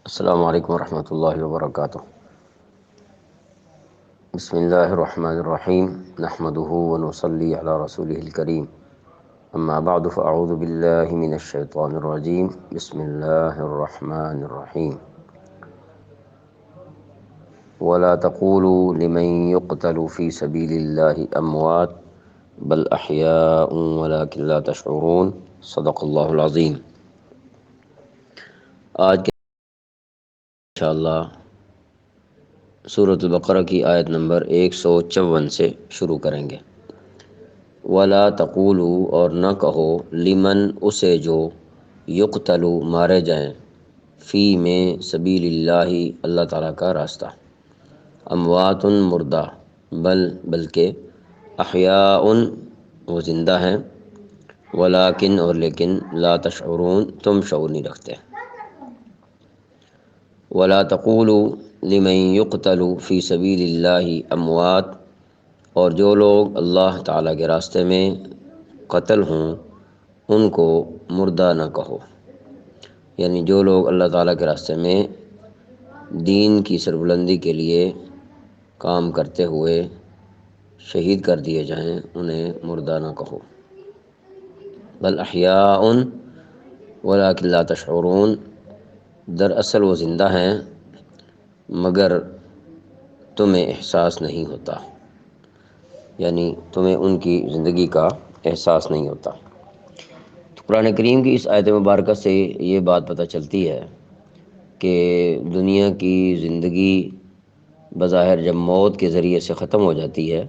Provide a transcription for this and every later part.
السلام علیکم ورحمۃ اللہ وبرکاتہ۔ بسم اللہ الرحمن الرحیم، نحمده ونصلی علی رسوله الکریم، اما بعد فاعوذ باللہ من الشیطان الرجیم، بسم اللہ الرحمن الرحیم۔ ولا تقولوا لمن يقتل في سبيل الله اموات بل احیاء ولكن لا تشعرون، صدق اللہ العظیم۔ آج کے انشاءاللہ سورۃ البقرہ کی آیت نمبر 154 سے شروع کریں گے۔ ولا تقولوا، اور نہ کہو، لمن، اسے جو، یقتل، مارے جائیں، فی میں، سبیل اللہ، اللہ تعالیٰ کا راستہ، اموات، مردہ، بلکہ، احیاء، وہ زندہ ہیں، ولیکن، اور لیکن، لا تشعرون، تم شعور نہیں رکھتے۔ ولا تقولوا لمن يقتل فی سبیل اللہ اموات، اور جو لوگ اللہ تعالیٰ کے راستے میں قتل ہوں ان کو مردہ نہ کہو، یعنی جو لوگ اللہ تعالیٰ کے راستے میں دین کی سربلندی کے لیے کام کرتے ہوئے شہید کر دیے جائیں انہیں مردہ نہ کہو، بل احیاء ولکن لا تشعرون، دراصل وہ زندہ ہیں مگر تمہیں احساس نہیں ہوتا، یعنی تمہیں ان کی زندگی کا احساس نہیں ہوتا۔ تو قرآن کریم کی اس آیت مبارکہ سے یہ بات پتہ چلتی ہے کہ دنیا کی زندگی بظاہر جب موت کے ذریعے سے ختم ہو جاتی ہے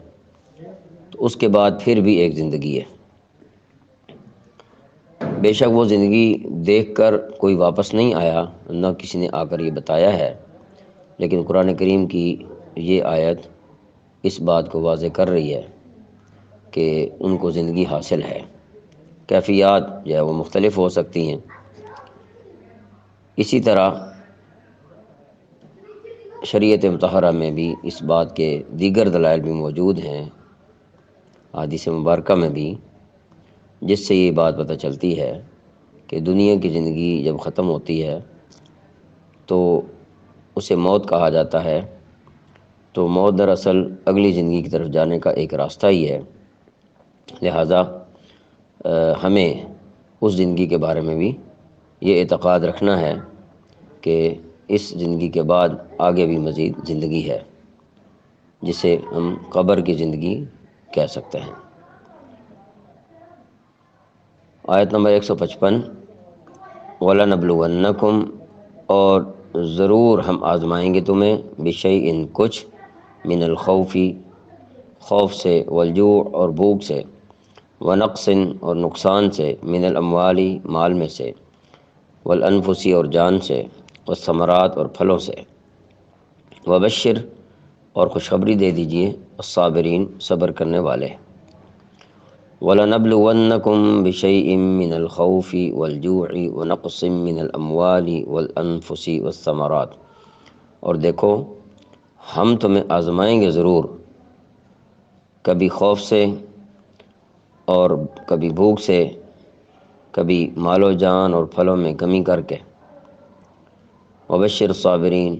تو اس کے بعد پھر بھی ایک زندگی ہے۔ بے شک وہ زندگی دیکھ کر کوئی واپس نہیں آیا، نہ کسی نے آ کر یہ بتایا ہے، لیکن قرآن کریم کی یہ آیت اس بات کو واضح کر رہی ہے کہ ان کو زندگی حاصل ہے۔ کیفیات جو ہے وہ مختلف ہو سکتی ہیں۔ اسی طرح شریعت مطہرہ میں بھی اس بات کے دیگر دلائل بھی موجود ہیں، حدیث مبارکہ میں بھی، جس سے یہ بات پتہ چلتی ہے کہ دنیا کی زندگی جب ختم ہوتی ہے تو اسے موت کہا جاتا ہے، تو موت دراصل اگلی زندگی کی طرف جانے کا ایک راستہ ہی ہے۔ لہٰذا ہمیں اس زندگی کے بارے میں بھی یہ اعتقاد رکھنا ہے کہ اس زندگی کے بعد آگے بھی مزید زندگی ہے، جسے ہم قبر کی زندگی کہہ سکتے ہیں۔ آیت نمبر 155، وَلَنَبْلُوَنَّكُمْ، اور ضرور ہم آزمائیں گے تمہیں، بِشَيْءٍ، کچھ، من الخوف، خوف سے، والجوع، اور بھوک سے، ونقص، اور نقصان سے، من الاموال، مال میں سے، والانفس، اور جان سے، والثمرات، اور پھلوں سے، وبشر، اور خوشخبری دے دیجئے، الصابرین، صبر کرنے والے۔ وَلَنَبْلُوَنَّكُمْ بِشَيْءٍ مِّنَ الْخَوْفِ وَالْجُوعِ وَنَقْصٍ مِّنَ الْأَمْوَالِ وَالْأَنفُسِ وَالثَّمَرَاتِ، اور دیکھو ہم تمہیں آزمائیں گے ضرور، کبھی خوف سے اور کبھی بھوک سے، کبھی مال و جان اور پھلوں میں کمی کر کے۔ وبشر الصابرین،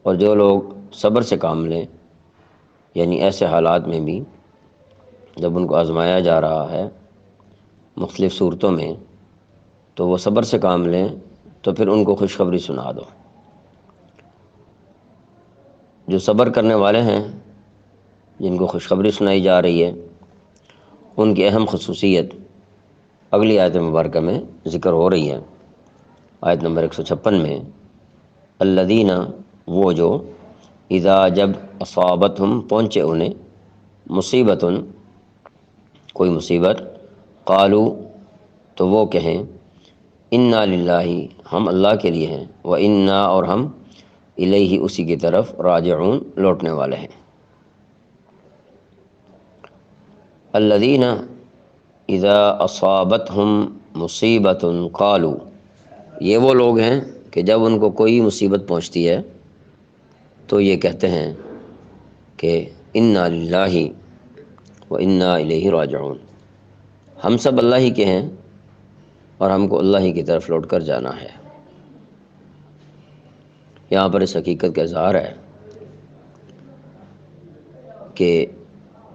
اور جو لوگ صبر سے کام لیں، یعنی ایسے حالات میں بھی جب ان کو آزمایا جا رہا ہے مختلف صورتوں میں، تو وہ صبر سے کام لیں، تو پھر ان کو خوشخبری سنا دو۔ جو صبر کرنے والے ہیں، جن کو خوشخبری سنائی جا رہی ہے، ان کی اہم خصوصیت اگلی آیت مبارکہ میں ذکر ہو رہی ہے۔ آیت نمبر 156 میں، الذین، وہ جو، اذا، جب، اصابتہم، پہنچے انہیں، مصیبت، کوئی مصیبت، قالو، تو وہ کہیں، انا للہ، ہم اللہ کے لیے ہیں، وانا، اور ہم، الیہ، اسی کی طرف، راجعون، لوٹنے والے ہیں۔ الذین، اذا اصابتہم مصیبت قالوا، یہ وہ لوگ ہیں کہ جب ان کو کوئی مصیبت پہنچتی ہے تو یہ کہتے ہیں کہ انا للہ وانا الیہ راجعون، ہم سب اللہ ہی کے ہیں اور ہم کو اللہ ہی کی طرف لوٹ کر جانا ہے۔ یہاں پر اس حقیقت کا اظہار ہے کہ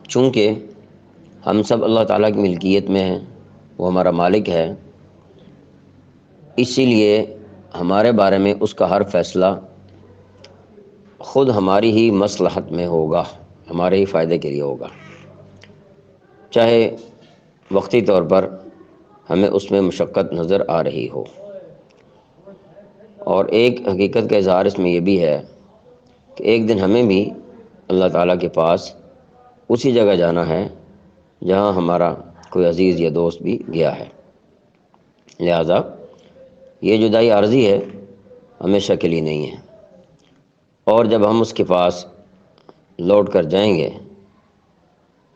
چونکہ ہم سب اللہ تعالیٰ کی ملکیت میں ہیں، وہ ہمارا مالک ہے، اسی لیے ہمارے بارے میں اس کا ہر فیصلہ خود ہماری ہی مصلحت میں ہوگا، ہمارے ہی فائدے کے لیے ہوگا، چاہے وقتی طور پر ہمیں اس میں مشقت نظر آ رہی ہو۔ اور ایک حقیقت کا اظہار اس میں یہ بھی ہے کہ ایک دن ہمیں بھی اللہ تعالیٰ کے پاس اسی جگہ جانا ہے جہاں ہمارا کوئی عزیز یا دوست بھی گیا ہے، لہذا یہ جدائی عارضی ہے، ہمیشہ کے لیے نہیں ہے، اور جب ہم اس کے پاس لوٹ کر جائیں گے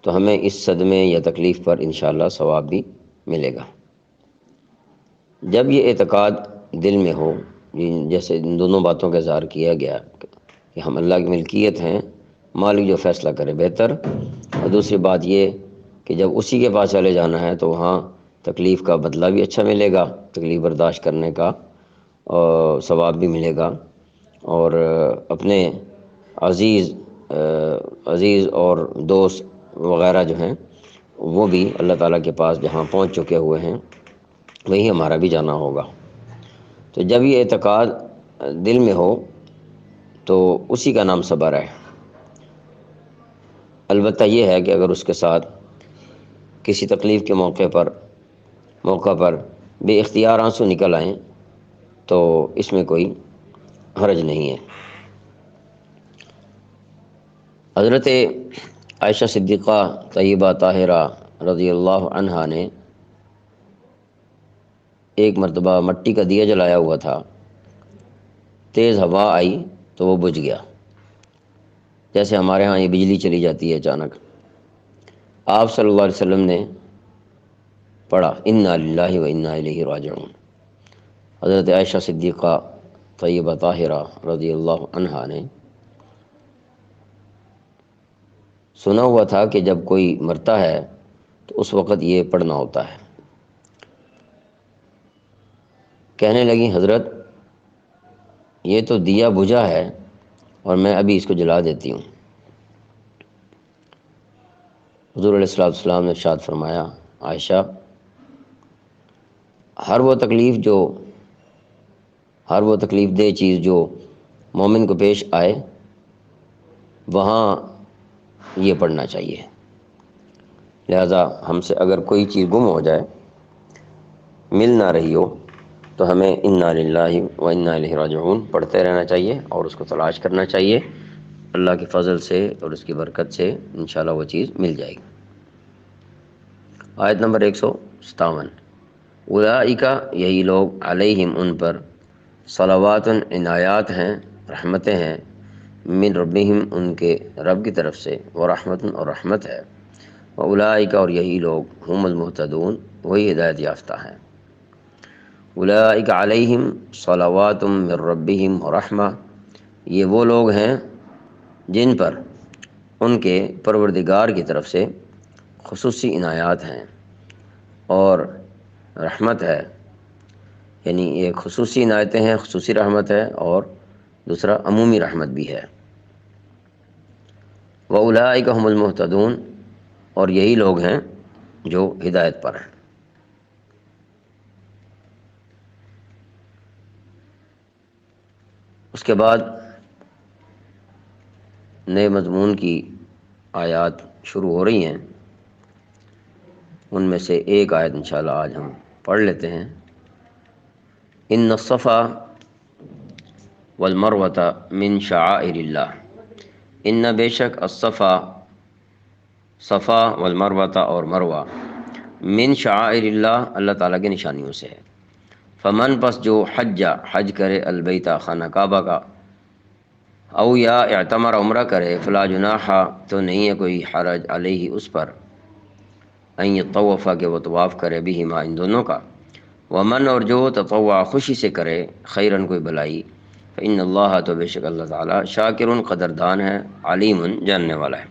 تو ہمیں اس صدمے یا تکلیف پر انشاءاللہ ثواب بھی ملے گا۔ جب یہ اعتقاد دل میں ہو، جیسے ان دونوں باتوں کا اظہار کیا گیا کہ ہم اللہ کی ملکیت ہیں، مالک جو فیصلہ کرے بہتر، اور دوسری بات یہ کہ جب اسی کے پاس چلے جانا ہے تو وہاں تکلیف کا بدلہ بھی اچھا ملے گا، تکلیف برداشت کرنے کا ثواب بھی ملے گا، اور اپنے عزیز اور دوست وغیرہ جو ہیں وہ بھی اللہ تعالیٰ کے پاس جہاں پہنچ چکے ہوئے ہیں وہیں ہمارا بھی جانا ہوگا۔ تو جب یہ اعتقاد دل میں ہو تو اسی کا نام صبر ہے۔ البتہ یہ ہے کہ اگر اس کے ساتھ کسی تکلیف کے موقع پر بے اختیار آنسو نکل آئیں تو اس میں کوئی حرج نہیں ہے۔ حضرت عائشہ صدیقہ طیبہ طاہرہ رضی اللہ عنہا نے ایک مرتبہ مٹی کا دیا جلایا ہوا تھا، تیز ہوا آئی تو وہ بجھ گیا، جیسے ہمارے ہاں یہ بجلی چلی جاتی ہے اچانک۔ آپ صلی اللہ علیہ وسلم نے پڑھا انا للہ و انا الیہ راجعون۔ حضرت عائشہ صدیقہ طیبہ طاہرہ رضی اللہ عنہا نے سنا ہوا تھا کہ جب کوئی مرتا ہے تو اس وقت یہ پڑھنا ہوتا ہے۔ کہنے لگی حضرت یہ تو دیا بجھا ہے اور میں ابھی اس کو جلا دیتی ہوں۔ حضور علیہ الصلوۃ والسلام نے ارشاد فرمایا عائشہ، ہر وہ تکلیف دہ چیز جو مومن کو پیش آئے وہاں یہ پڑھنا چاہیے، لہذا ہم سے اگر کوئی چیز گم ہو جائے، مل نہ رہی ہو، تو ہمیں انا للہ و انا الیہ راجعون پڑھتے رہنا چاہیے اور اس کو تلاش کرنا چاہیے۔ اللہ کے فضل سے اور اس کی برکت سے انشاءاللہ وہ چیز مل جائے گی۔ آیت نمبر 157، اولئک یہی لوگ علیہم ان پر صلوات عنایات ہیں، رحمتیں ہیں، من ربہم ان کے رب کی طرف سے، ورحمت اور رحمت ہے، واولئک اور یہی لوگ ہم المہتدون وہی ہدایت یافتہ ہیں۔ اولئک علیہم صلوات من ربہم ورحمہ، یہ وہ لوگ ہیں جن پر ان کے پروردگار کی طرف سے خصوصی عنایات ہیں اور رحمت ہے، یعنی یہ خصوصی عنایتیں ہیں، خصوصی رحمت ہے، اور دوسرا عمومی رحمت بھی ہے۔ وَأُولَٰئِكَ هُمُ الْمُهْتَدُونَ، اور یہی لوگ ہیں جو ہدایت پر ہیں۔ اس کے بعد نئے مضمون کی آیات شروع ہو رہی ہیں، ان میں سے ایک آیت انشاءاللہ آج ہم پڑھ لیتے ہیں۔ ان الصفا والمروۃ من شعائر اللہ، ان بے شک الصفا، صفا والمروۃ اور مروہ، من شعائر اللہ اللہ تعالیٰ کی نشانیوں سے ہے۔ فمن پس جو حج کرے البیت خانہ کعبہ کا، او یا اعتمر عمرہ کرے، فلا جناح تو نہیں ہے کوئی حرج علیہ اس پر، ان یطوف کہ وہ طواف کرے بہما ان دونوں کا، ومن اور جو تطوع خوشی سے کرے خیرن کوئی بلائی، فإن اللہ تو بے شک اللہ تعالیٰ شاکر قدردان ہے، علیم جاننے والا ہے۔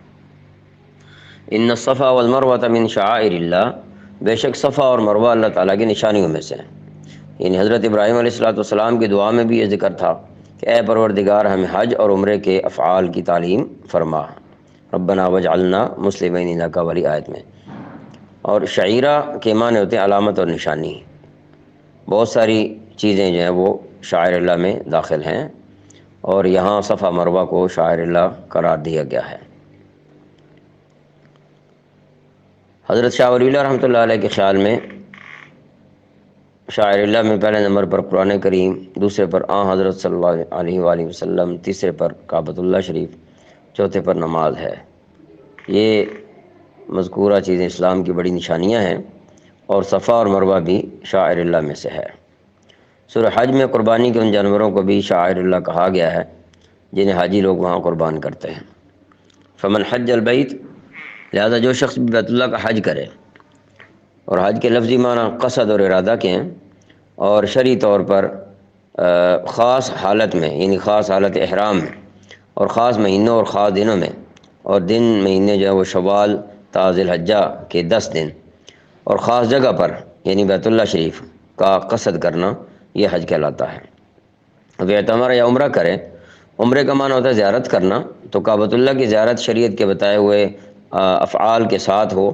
ان الصفا والمروۃ من شعائر اللہ، بے شک صفا اور مروہ اللہ تعالیٰ کی نشانیوں میں سے ہیں۔ یعنی حضرت ابراہیم علیہ الصلوۃ والسلام کی دعا میں بھی یہ ذکر تھا کہ اے پروردگار ہمیں حج اور عمرے کے افعال کی تعلیم فرما، ربنا وجعلنا مسلمین لک والی آیت میں۔ اور شعیرہ کے معنی ہوتے ہیں علامت اور نشانی۔ بہت ساری چیزیں جو ہیں وہ شعائر اللہ میں داخل ہیں، اور یہاں صفا مروہ کو شعائر اللہ قرار دیا گیا ہے۔ حضرت شاہ ولی اللہ رحمۃ اللہ علیہ کے خیال میں شاعر اللہ میں پہلے نمبر پر قرآن کریم، دوسرے پر حضرت صلی اللہ علیہ وآلہ وسلم، تیسرے پر کعبۃ اللہ شریف، چوتھے پر نماز ہے۔ یہ مذکورہ چیزیں اسلام کی بڑی نشانیاں ہیں، اور صفا اور مروہ بھی شاعر اللہ میں سے ہے۔ سورہ حج میں قربانی کے ان جانوروں کو بھی شاعر اللہ کہا گیا ہے جنہیں حاجی لوگ وہاں قربان کرتے ہیں۔ فمن حج البیت، لہذا جو شخص بیت اللہ کا حج کرے، اور حج کے لفظی معنی قصد اور ارادہ کے ہیں، اور شرعی طور پر خاص حالت میں، یعنی خاص حالت احرام میں، اور خاص مہینوں اور خاص دنوں میں، اور دن مہینے جو ہے وہ شوال تا ذی الحجہ کے 10 دن، اور خاص جگہ پر یعنی بیت اللہ شریف کا قصد کرنا، یہ حج کہلاتا ہے۔ اب اعتمار یا عمرہ کرے، عمرے کا معنی ہوتا ہے زیارت کرنا، تو کعبۃ اللہ کی زیارت شریعت کے بتائے ہوئے افعال کے ساتھ ہو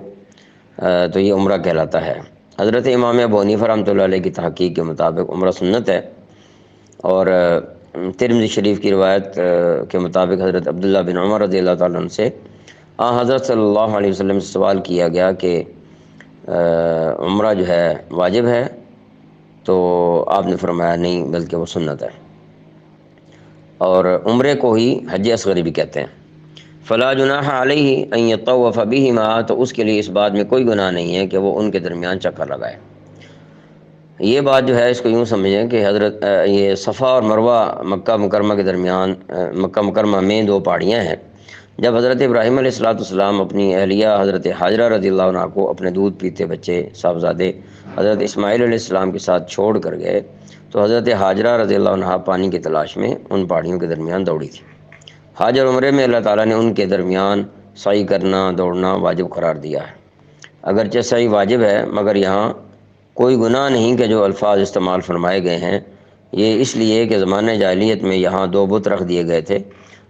تو یہ عمرہ کہلاتا ہے۔ حضرت امام ابو حنیفہ رحمۃ اللہ علیہ کی تحقیق کے مطابق عمرہ سنت ہے، اور ترمذی شریف کی روایت کے مطابق حضرت عبداللہ بن عمر رضی اللہ تعالیٰ عنہ سے حضرت صلی اللہ علیہ وسلم سے سوال کیا گیا کہ عمرہ جو ہے واجب ہے، تو آپ نے فرمایا نہیں، بلکہ وہ سنت ہے۔ اور عمرے کو ہی حج اصغری بھی کہتے ہیں۔ فلا جناح علیہ ان یطوف بہما، تو اس کے لیے اس بات میں کوئی گناہ نہیں ہے کہ وہ ان کے درمیان چکر لگائے۔ یہ بات جو ہے اس کو یوں سمجھیں کہ حضرت یہ صفا اور مروہ مکہ مکرمہ کے درمیان، مکہ مکرمہ میں 2 پہاڑیاں ہیں۔ جب حضرت ابراہیم علیہ السلام اپنی اہلیہ حضرت حاجرہ رضی اللہ عنہ کو اپنے دودھ پیتے بچے صاحبزادے حضرت اسماعیل علیہ السلام کے ساتھ چھوڑ کر گئے، تو حضرت حاجرہ رضی اللہ عنہ پانی کی تلاش میں ان پہاڑیوں کے درمیان دوڑی تھی۔ حج اور عمرے میں اللہ تعالیٰ نے ان کے درمیان سعی کرنا، دوڑنا واجب قرار دیا ہے۔ اگرچہ سعی واجب ہے، مگر یہاں کوئی گناہ نہیں کہ جو الفاظ استعمال فرمائے گئے ہیں، یہ اس لیے کہ زمانہ جاہلیت میں یہاں 2 بت رکھ دیے گئے تھے،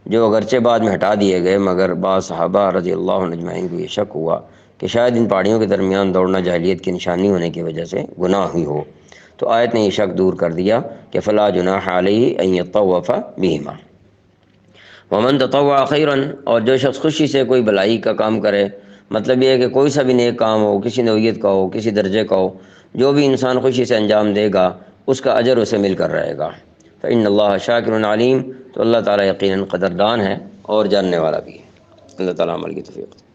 جو اگرچہ بعد میں ہٹا دیے گئے، مگر بعض صحابہ رضی اللہ عنہ اجمعین کو یہ شک ہوا کہ شاید ان پہاڑیوں کے درمیان دوڑنا جاہلیت کی نشانی ہونے کی وجہ سے گناہ ہی ہو، تو آیت نے یہ شک دور کر دیا کہ فلا جناح علیہ ان یطوف بہما۔ ومن تطوع خیرا، اور جو شخص خوشی سے کوئی بھلائی کا کام کرے، مطلب یہ ہے کہ کوئی سا بھی نیک کام ہو، کسی نوعیت کا ہو، کسی درجے کا ہو، جو بھی انسان خوشی سے انجام دے گا اس کا اجر اسے مل کر رہے گا۔ فإن اللہ شاکر علیم، تو اللہ تعالیٰ یقیناً قدردان ہے اور جاننے والا بھی ہے۔ اللہ تعالیٰ عمل کی توفیق۔